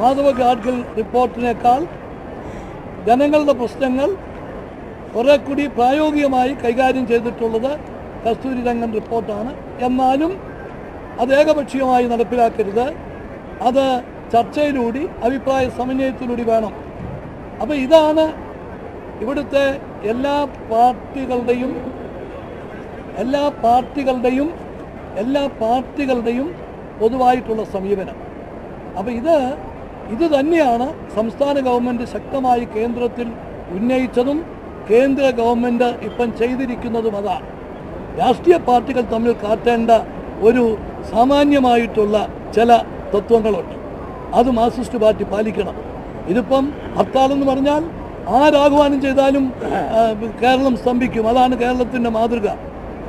മാധവ ഗാഡ്ഗിൽ റിപ്പോർട്ടിനേക്കാൾ ജനങ്ങളുടെ പ്രശ്നങ്ങൾ കുറെ കൂടി പ്രായോഗികമായി കൈകാര്യം ചെയ്തിട്ടുള്ളത് കസ്തൂരിരംഗൻ റിപ്പോർട്ടാണ്. എന്നാലും അത് ഏകപക്ഷീയമായി നടപ്പിലാക്കരുത്, അത് ചർച്ചയിലൂടെ അഭിപ്രായ സമന്വയത്തിലൂടെ വേണം. അപ്പോൾ ഇതാണ് ഇവിടുത്തെ എല്ലാ പാർട്ടികളുടെയും പൊതുവായിട്ടുള്ള സമീപനം. അപ്പോൾ ഇത് തന്നെയാണ് സംസ്ഥാന ഗവൺമെൻറ് ശക്തമായി കേന്ദ്രത്തിൽ ഉന്നയിച്ചതും കേന്ദ്ര ഗവൺമെൻറ് ഇപ്പം ചെയ്തിരിക്കുന്നതും അതാണ്. രാഷ്ട്രീയ പാർട്ടികൾ തമ്മിൽ കാട്ടേണ്ട ഒരു സാമാന്യമായിട്ടുള്ള ചില തത്വങ്ങളുണ്ട്, അത് മാർക്സിസ്റ്റ് പാർട്ടി പാലിക്കണം. ഇതിപ്പം ഹർത്താലെന്ന് പറഞ്ഞാൽ ആരാഹ്വാനം ചെയ്താലും കേരളം സ്തംഭിക്കും, അതാണ് കേരളത്തിൻ്റെ മാതൃക.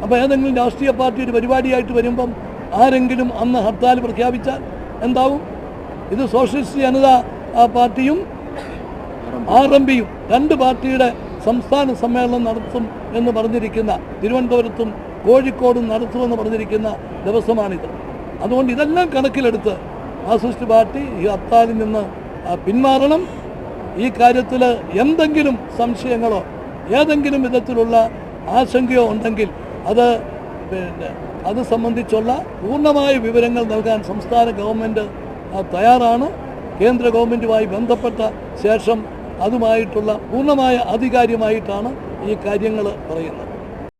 അപ്പോൾ ഏതെങ്കിലും രാഷ്ട്രീയ പാർട്ടി ഒരു പരിപാടിയായിട്ട് വരുമ്പം ആരെങ്കിലും അന്ന് ഹർത്താൽ പ്രഖ്യാപിച്ചാൽ എന്താവും? ഇത് സോഷ്യലിസ്റ്റ് ജനതാ പാർട്ടിയും RMPയും രണ്ട് പാർട്ടിയുടെ സംസ്ഥാന സമ്മേളനം നടത്തും എന്ന് പറഞ്ഞിരിക്കുന്ന, തിരുവനന്തപുരത്തും കോഴിക്കോടും നടത്തുമെന്ന് പറഞ്ഞിരിക്കുന്ന ദിവസമാണിത്. അതുകൊണ്ട് ഇതെല്ലാം കണക്കിലെടുത്ത് മാർക്സിസ്റ്റ് പാർട്ടി ഈ ഹർത്താലിൽ നിന്ന് പിന്മാറണം. ഈ കാര്യത്തിൽ എന്തെങ്കിലും സംശയങ്ങളോ ഏതെങ്കിലും വിധത്തിലുള്ള ആശങ്കയോ ഉണ്ടെങ്കിൽ അത് സംബന്ധിച്ചുള്ള പൂർണ്ണമായ വിവരങ്ങൾ നൽകാൻ സംസ്ഥാന ഗവൺമെൻറ് തയ്യാറാണ്. കേന്ദ്ര ഗവൺമെൻറ്റുമായി ബന്ധപ്പെട്ട ശേഷം അതുമായിട്ടുള്ള പൂർണ്ണമായ ആധികാരികമായിട്ടാണ് ഈ കാര്യങ്ങൾ പറയുന്നത്.